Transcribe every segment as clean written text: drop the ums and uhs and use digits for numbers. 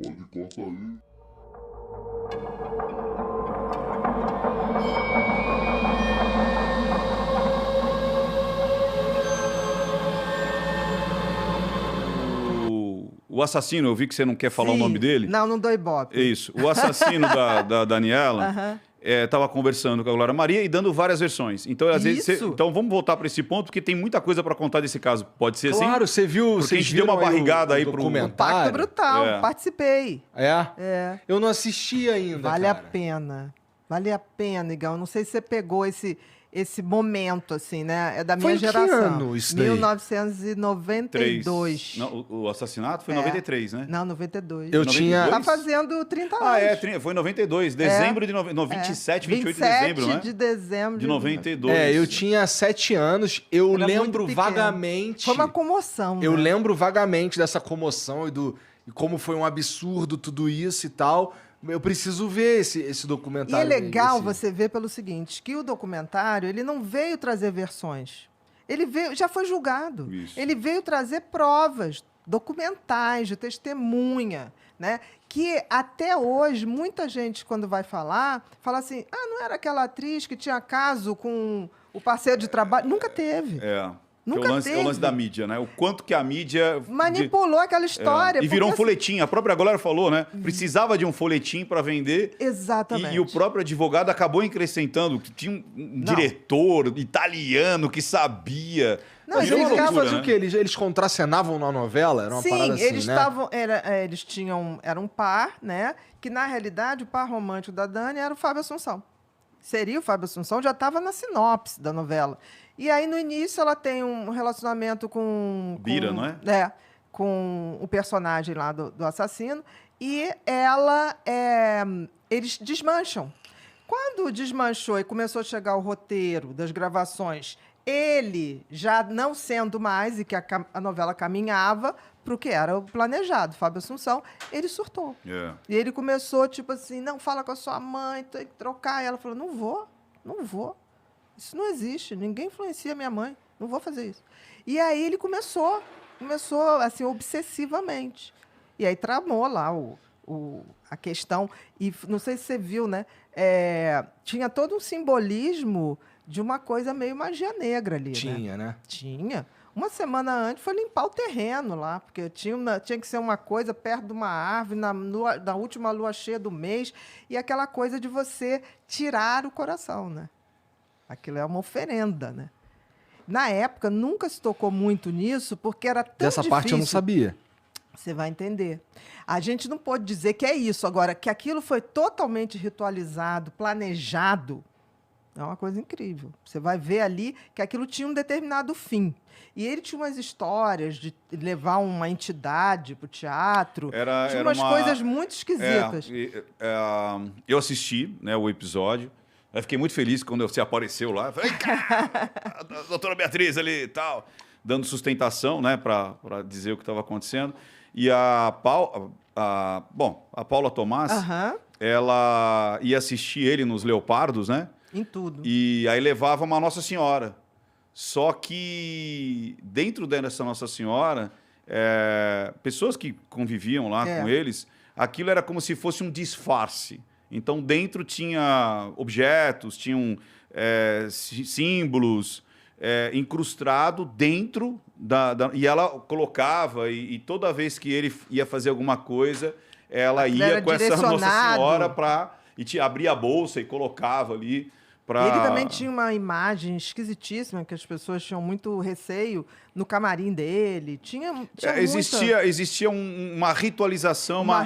Pode cortar aí. O assassino, eu vi que você não quer falar o Sim. nome dele. Não dou ibope. É isso. O assassino da Daniela estava conversando com a Glória Maria e dando várias versões. Então, às vezes, então vamos voltar para esse ponto, porque tem muita coisa para contar desse caso. Pode ser assim? Claro, você viu... Porque a gente deu uma barrigada aí pro O Pacto Brutal, participei. É? Eu não assisti ainda, Vale cara. a pena. Vale a pena, Igão. Não sei se você pegou esse momento, assim, né? É da minha geração. Foi em que ano isso daí? 1992. Não, o assassinato foi em 93, né? Não, 92. Eu tinha... Tá fazendo 30 anos. Ah, foi em 92. Dezembro de... 27, 28 de dezembro, né? 27 de dezembro. De 92. eu tinha 7 anos. Eu lembro vagamente... Foi uma comoção, Eu né? lembro vagamente dessa comoção e como foi um absurdo tudo isso e tal. Eu preciso ver esse E documentário. é legal você ver pelo seguinte, que o documentário, ele não veio trazer versões. Ele veio, já foi julgado. Isso. Ele veio trazer provas documentais, de testemunha, né? Que até hoje, muita gente, quando vai falar, fala assim, não era aquela atriz que tinha caso com o parceiro de trabalho? Nunca teve. Nunca é o lance da mídia, né? O quanto que a mídia... manipulou aquela história. E virou um porque, folhetim. A própria Glória falou, né? Precisava de um folhetim para vender. Exatamente. E o próprio advogado acabou acrescentando que tinha um diretor italiano que sabia. Não, Mas ele eles ficava- faziam o quê? Eles contracenavam na novela? Era uma parada assim, eles né? estavam, eles tinham, era um par, né? Que na realidade o par romântico da Dani era o Fábio Assunção. Seria o Fábio Assunção, já estava na sinopse da novela. E aí no início ela tem um relacionamento com Bira, não é? Com o personagem lá do assassino e eles desmancham. Quando desmanchou e começou a chegar o roteiro das gravações, ele já não sendo mais, e que a novela caminhava para o que era o planejado, Fábio Assunção, ele surtou. E ele começou, tipo assim, não, fala com a sua mãe, tem que trocar. E ela falou, não vou. Isso não existe, ninguém influencia minha mãe, não vou fazer isso. E aí ele começou assim, obsessivamente. E aí tramou lá a questão, e não sei se você viu, né? Tinha todo um simbolismo de uma coisa meio magia negra ali, né? Tinha. Uma semana antes foi limpar o terreno lá, porque tinha que ser uma coisa perto de uma árvore, na última lua cheia do mês, e aquela coisa de você tirar o coração, né? Aquilo é uma oferenda, né? Na época, nunca se tocou muito nisso, porque era tão Dessa difícil. parte eu não sabia. Você vai entender. A gente não pode dizer que é isso. Agora, que aquilo foi totalmente ritualizado, planejado, é uma coisa incrível. Você vai ver ali que aquilo tinha um determinado fim. E ele tinha umas histórias de levar uma entidade para o teatro. Tinha umas coisas muito esquisitas. Eu assisti, né, o episódio. Eu fiquei muito feliz quando você apareceu lá. Eu falei, cara, a doutora Beatriz ali e tal, dando sustentação, né, para dizer o que estava acontecendo. E a Paula Tomás, ela ia assistir ele nos Leopardos, né? Em tudo. E aí levava uma Nossa Senhora. Só que dentro dessa Nossa Senhora, pessoas que conviviam lá com eles, aquilo era como se fosse um disfarce. Então, dentro tinha objetos, tinham símbolos incrustados dentro e ela colocava, e toda vez que ele ia fazer alguma coisa, ela ia com essa Nossa Senhora e abria a bolsa e colocava ali. Ele também tinha uma imagem esquisitíssima, que as pessoas tinham muito receio no camarim dele. Existia uma ritualização, uma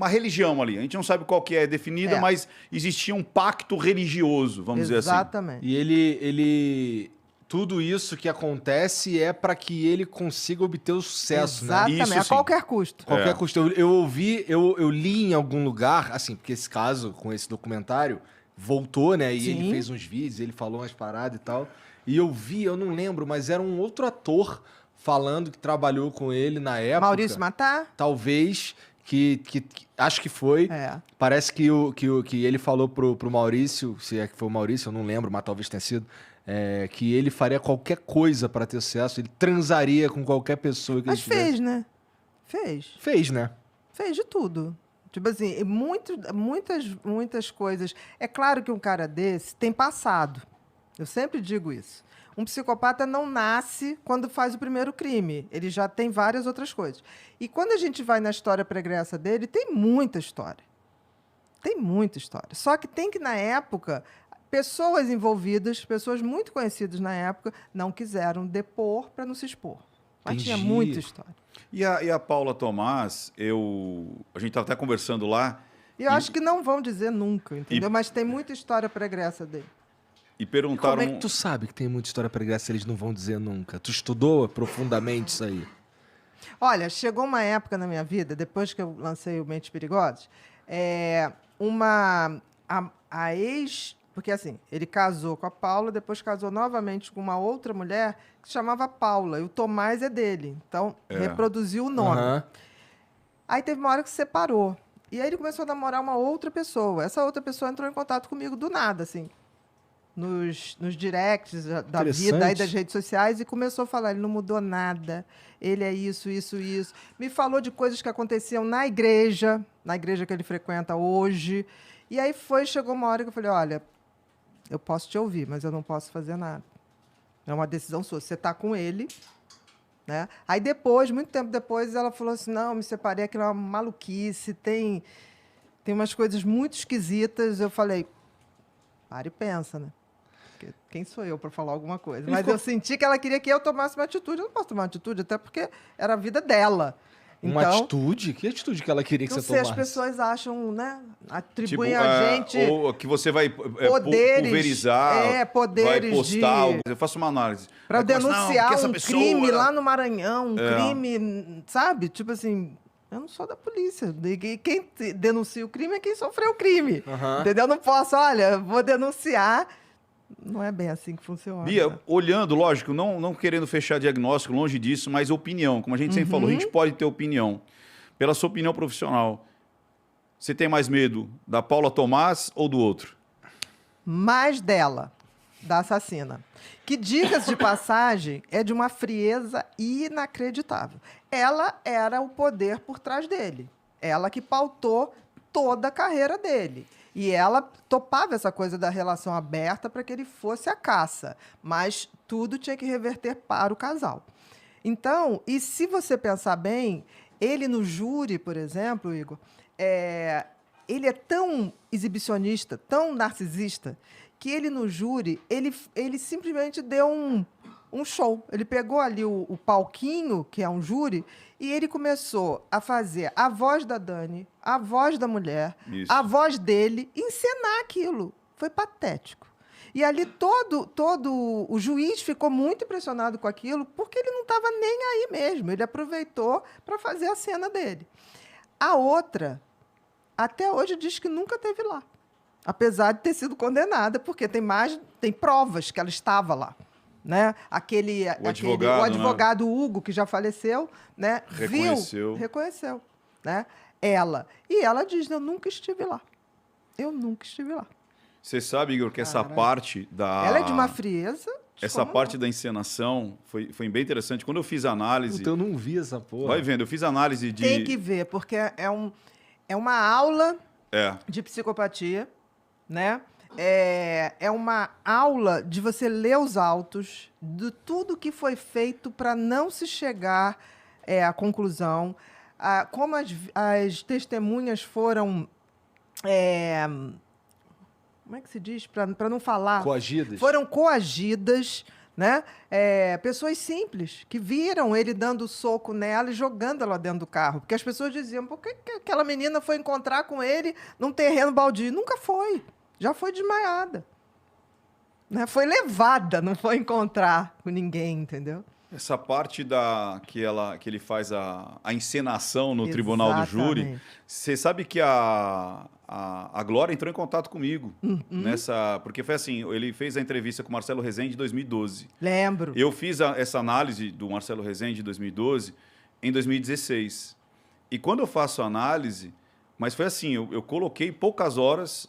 religião ali. A gente não sabe qual que é definida, mas existia um pacto religioso, vamos dizer assim. Exatamente. E ele tudo isso que acontece é para que ele consiga obter o sucesso, Exatamente, né? Isso, a qualquer custo. Qualquer custo. Eu li em algum lugar, assim, porque esse caso, com esse documentário, voltou, né? E ele fez uns vídeos, ele falou umas paradas e tal. E eu não lembro, mas era um outro ator falando que trabalhou com ele na época. Maurício Matar? Talvez, que acho que foi. Parece que ele falou pro Maurício, se é que foi o Maurício, eu não lembro, mas talvez tenha sido, que ele faria qualquer coisa para ter sucesso, ele transaria com qualquer pessoa que Mas ele tivesse. fez, né? Fez. Fez, né? Fez de tudo. Tipo assim, muitas coisas. É claro que um cara desse tem passado. Eu sempre digo isso. Um psicopata não nasce quando faz o primeiro crime. Ele já tem várias outras coisas. E quando a gente vai na história pregressa dele, tem muita história. Tem muita história. Só que tem que, na época, pessoas envolvidas, pessoas muito conhecidas na época, não quiseram depor para não se expor. Mas tinha muita história. E a Paula Tomás, a gente estava até conversando lá. E eu acho que não vão dizer nunca, entendeu? Mas tem muita história pregressa dele. E perguntaram... Como é que tu sabe que tem muita história pregressa se eles não vão dizer nunca? Tu estudou profundamente isso aí? Olha, chegou uma época na minha vida, depois que eu lancei o Mentes Perigosas, a ex... Porque, assim, ele casou com a Paula, depois casou novamente com uma outra mulher que se chamava Paula, e o Tomás é dele. Então, reproduziu o nome. Uhum. Aí teve uma hora que separou. E aí ele começou a namorar uma outra pessoa. Essa outra pessoa entrou em contato comigo do nada, assim, nos directs da vida e das redes sociais, e começou a falar, ele não mudou nada, ele é isso, isso, isso. Me falou de coisas que aconteciam na igreja que ele frequenta hoje. E aí chegou uma hora que eu falei, olha, eu posso te ouvir, mas eu não posso fazer nada. É uma decisão sua. Você está com ele, né? Aí depois, muito tempo depois, ela falou assim, não, me separei, aquilo é uma maluquice, tem umas coisas muito esquisitas. Eu falei, para e pensa, né? Porque quem sou eu para falar alguma coisa? Mas eu senti que ela queria que eu tomasse uma atitude. Eu não posso tomar uma atitude, até porque era a vida dela. Uma então, atitude? Que atitude que ela queria que você tomasse? As pessoas acham, né? Atribuem tipo, a gente... Ou que você vai poderes, pulverizar, poderes vai postar. Eu faço uma análise. Para denunciar um crime lá no Maranhão, crime, sabe? Tipo assim, eu não sou da polícia. Quem denuncia o crime é quem sofreu o crime. Uhum. Entendeu? Eu não posso, olha, vou denunciar... Não é bem assim que funciona. Bia, né? olhando, lógico, não querendo fechar diagnóstico, longe disso, mas opinião. Como a gente sempre falou, a gente pode ter opinião. Pela sua opinião profissional, você tem mais medo da Paula Tomás ou do outro? Mais dela, da assassina. Que, diga-se de passagem, é de uma frieza inacreditável. Ela era o poder por trás dele. Ela que pautou toda a carreira dele. E ela topava essa coisa da relação aberta para que ele fosse à caça. Mas tudo tinha que reverter para o casal. Então, e se você pensar bem, ele no júri, por exemplo, Igor, ele é tão exibicionista, tão narcisista, que ele no júri, ele simplesmente deu um show. Ele pegou ali o palquinho, que é um júri, e ele começou a fazer a voz da Dani, a voz da mulher, a voz dele, encenar aquilo. Foi patético. E ali todo o juiz ficou muito impressionado com aquilo, porque ele não estava nem aí mesmo. Ele aproveitou para fazer a cena dele. A outra, até hoje, diz que nunca esteve lá. Apesar de ter sido condenada, porque tem provas que ela estava lá. Né? O advogado né? Hugo, que já faleceu, né? Reconheceu, né? Ela. E ela diz, eu nunca estive lá. Eu nunca estive lá. Você sabe, Igor, que essa parte da... Ela é de uma frieza... Essa parte da encenação foi bem interessante. Quando eu fiz a análise... Puta, eu não vi essa porra. Vai vendo, eu fiz a análise de... Tem que ver, porque é uma aula de psicopatia, né? É uma aula de você ler os autos, de tudo que foi feito para não se chegar à conclusão, como as testemunhas foram... como é que se diz? Para não falar... Coagidas. Foram coagidas, né? Pessoas simples, que viram ele dando soco nela e jogando ela dentro do carro. Porque as pessoas diziam, por que aquela menina foi encontrar com ele num terreno baldio? Nunca foi. Já foi desmaiada. Né? Foi levada, não foi encontrar com ninguém, entendeu? Essa parte que ele faz a encenação no tribunal do júri, você sabe que a Glória entrou em contato comigo. Porque foi assim, ele fez a entrevista com o Marcelo Rezende em 2012. Lembro. Eu fiz essa análise do Marcelo Rezende em 2012 em 2016. E quando eu faço a análise, mas foi assim, eu coloquei poucas horas...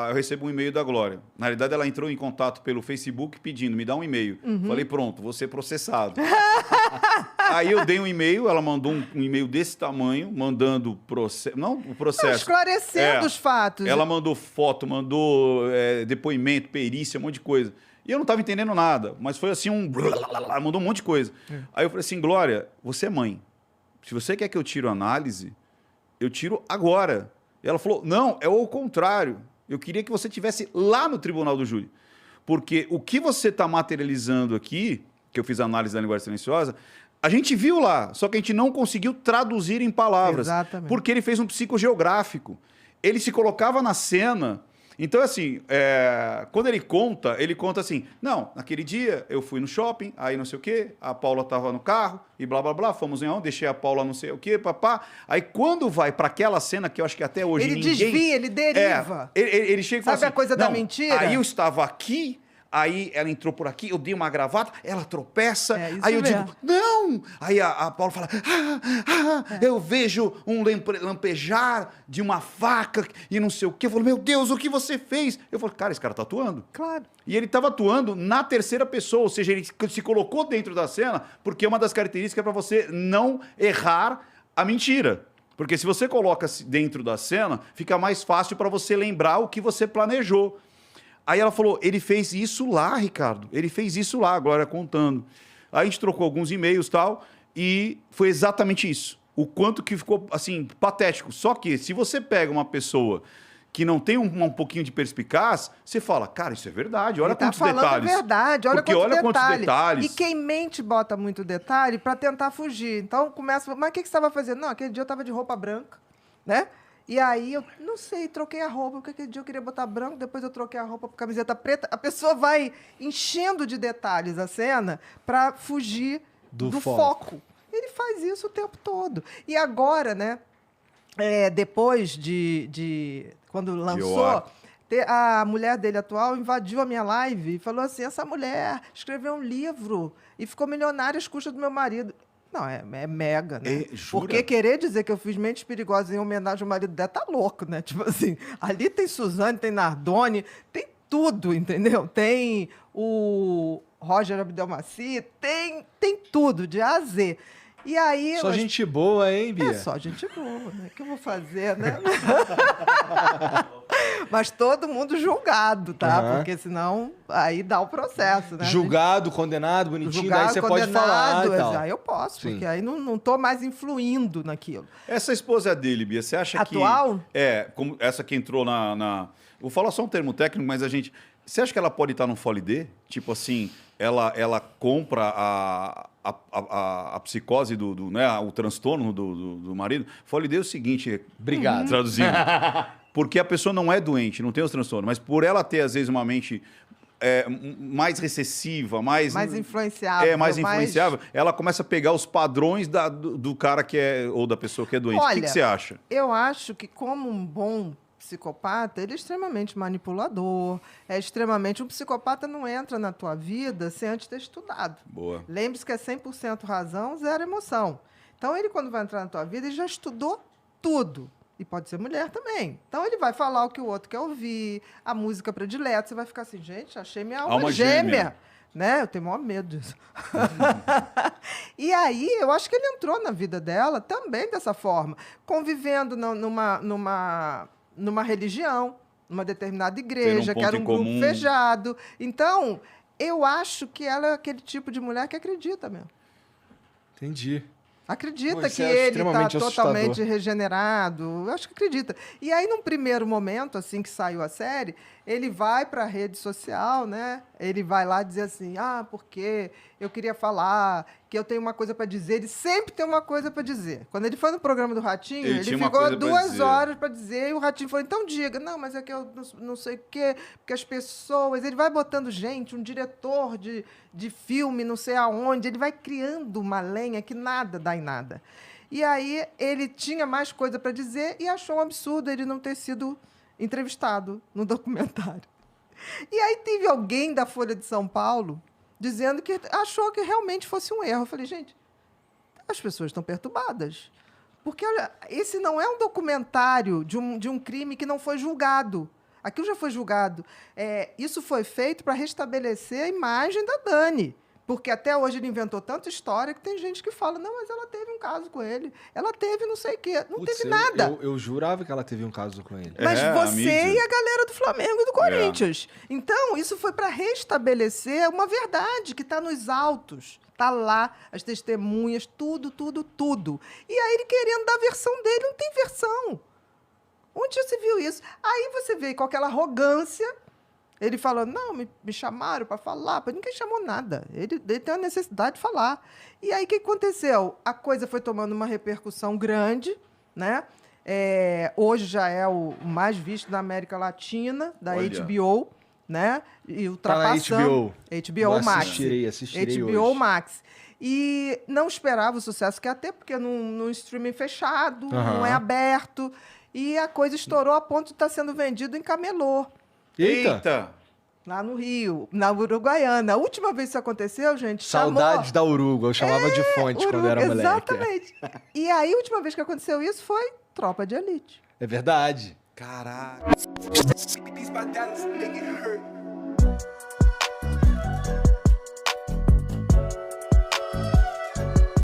eu recebo um e-mail da Glória. Na realidade, ela entrou em contato pelo Facebook pedindo, me dá um e-mail. Falei, pronto, vou ser processado. Aí eu dei um e-mail, ela mandou um e-mail desse tamanho, mandando processo. Não, o processo. Não, esclarecendo os fatos. Ela mandou foto, mandou depoimento, perícia, um monte de coisa. E eu não estava entendendo nada, mas foi assim mandou um monte de coisa. Aí eu falei assim, Glória, você é mãe. Se você quer que eu tire a análise, eu tiro agora. E ela falou, não, é o contrário. Eu queria que você estivesse lá no tribunal do júri. Porque o que você está materializando aqui, que eu fiz a análise da linguagem silenciosa, a gente viu lá, só que a gente não conseguiu traduzir em palavras. Exatamente. Porque ele fez um psicogeográfico. Ele se colocava na cena. Então, assim, quando ele conta assim, não, naquele dia eu fui no shopping, aí não sei o quê, a Paula estava no carro e blá, blá, blá, fomos em onde, deixei a Paula não sei o quê, papá. Aí quando vai para aquela cena que eu acho que até hoje ele ninguém... desvia, ele deriva. Ele chega e fala Sabe assim, a coisa da mentira? Aí eu estava aqui... Aí ela entrou por aqui, eu dei uma gravata, ela tropeça, isso aí eu mesmo. digo, não! Aí a Paula fala, eu vejo um lampejar de uma faca e não sei o quê. Eu falo, meu Deus, o que você fez? Eu falo, cara, esse cara tá atuando. Claro. E ele estava atuando na terceira pessoa, ou seja, ele se colocou dentro da cena, porque uma das características é para você não errar a mentira. Porque se você coloca-se dentro da cena, fica mais fácil para você lembrar o que você planejou. Aí ela falou, ele fez isso lá, Ricardo. Ele fez isso lá, a Glória contando. Aí a gente trocou alguns e-mails e tal, e foi exatamente isso. O quanto que ficou, assim, patético. Só que, se você pega uma pessoa que não tem um pouquinho de perspicaz, você fala, cara, isso é verdade, olha quantos detalhes. Ele tá falando a verdade, olha quantos detalhes. E quem mente bota muito detalhe para tentar fugir. Então, começa, mas o que você estava fazendo? Não, aquele dia eu estava de roupa branca, né? E aí, eu não sei, troquei a roupa, porque aquele dia eu queria botar branco, depois eu troquei a roupa por camiseta preta. A pessoa vai enchendo de detalhes a cena para fugir do foco. Ele faz isso o tempo todo. E agora, né, depois de quando lançou, a mulher dele atual invadiu a minha live e falou assim, essa mulher escreveu um livro e ficou milionária às custas do meu marido. Não, é mega, né? Porque querer dizer que eu fiz Mentes Perigosas em homenagem ao marido dela tá louco, né? Tipo assim, ali tem Suzane, tem Nardone, tem tudo, entendeu? Tem o Roger Abdelmaci, tem tudo, de A a Z. E aí... Só gente boa, hein, Bia? É só gente boa, né? O que eu vou fazer, né? Mas todo mundo julgado, tá? Uhum. Porque senão aí dá o processo, né? Julgado, condenado, bonitinho, julgado, daí você pode falar e tal. Aí eu posso, Sim. porque aí não tô mais influindo naquilo. Essa esposa dele, Bia, você acha atual? que... como essa que entrou Vou falar só um termo técnico, mas você acha que ela pode estar num Folidê? Tipo assim, ela compra a psicose né, o transtorno do marido? Folidê é o seguinte... Obrigado. Traduzindo. Porque a pessoa não é doente, não tem os transtornos, mas por ela ter, às vezes, uma mente mais recessiva, mais influenciável. Mais influenciável, ela começa a pegar os padrões do cara que ou da pessoa que é doente. Olha, o que você acha? Eu acho que, como um bom psicopata, ele é extremamente manipulador, um psicopata não entra na tua vida sem antes ter estudado. Boa. Lembre-se que é 100% razão, 0 emoção. Então, ele, quando vai entrar na tua vida, ele já estudou tudo. E pode ser mulher também. Então, ele vai falar o que o outro quer ouvir, a música predileta. Você vai ficar assim, gente, achei minha alma gêmea. Né? Eu tenho o maior medo disso. E aí, eu acho que ele entrou na vida dela também dessa forma. Convivendo numa religião, numa determinada igreja, que era um grupo fechado. Então, eu acho que ela é aquele tipo de mulher que acredita mesmo. Entendi. Acredita que ele está totalmente regenerado. Eu acho que acredita. E aí, num primeiro momento, assim que saiu a série, ele vai para a rede social, né? Ele vai lá dizer assim, porque eu queria falar, que eu tenho uma coisa para dizer. Ele sempre tem uma coisa para dizer. Quando ele foi no programa do Ratinho, ele ficou 2 horas para dizer, e o Ratinho falou, então diga. Não, mas é que eu não sei o quê, porque as pessoas... Ele vai botando gente, um diretor de filme, não sei aonde, ele vai criando uma lenha que nada dá em nada. E aí ele tinha mais coisa para dizer e achou um absurdo ele não ter sido entrevistado no documentário. E aí teve alguém da Folha de São Paulo dizendo que achou que realmente fosse um erro. Eu falei, gente, as pessoas estão perturbadas. Porque, olha, esse não é um documentário de um crime que não foi julgado. Aquilo já foi julgado. Isso foi feito para restabelecer a imagem da Dani. Porque até hoje ele inventou tanta história que tem gente que fala, não, mas ela teve um caso com ele. Ela teve não sei o quê. Não teve nada. Eu jurava que ela teve um caso com ele. Mas você e a galera do Flamengo e do Corinthians. Então, isso foi para restabelecer uma verdade que está nos autos. Está lá, as testemunhas, tudo, tudo, tudo. E aí ele querendo dar a versão dele, não tem versão. Onde já se viu isso? Aí você vê com aquela arrogância, ele falando, não, me chamaram para falar, ninguém chamou nada. Ele tem a necessidade de falar. E aí o que aconteceu? A coisa foi tomando uma repercussão grande, né? Hoje já é o mais visto da América Latina, da HBO, né? E ultrapassando... HBO Max. Assistirei HBO hoje. Max. E não esperava o sucesso que ia ter, porque num streaming fechado, não é aberto. E a coisa estourou a ponto de estar sendo vendido em camelô. Eita! Lá no Rio, na Uruguaiana. A última vez que isso aconteceu, gente, Saudades da Urugu. Eu chamava de fonte quando era moleque. Exatamente. E aí, a última vez que aconteceu isso foi Tropa de Elite. É verdade. Caraca.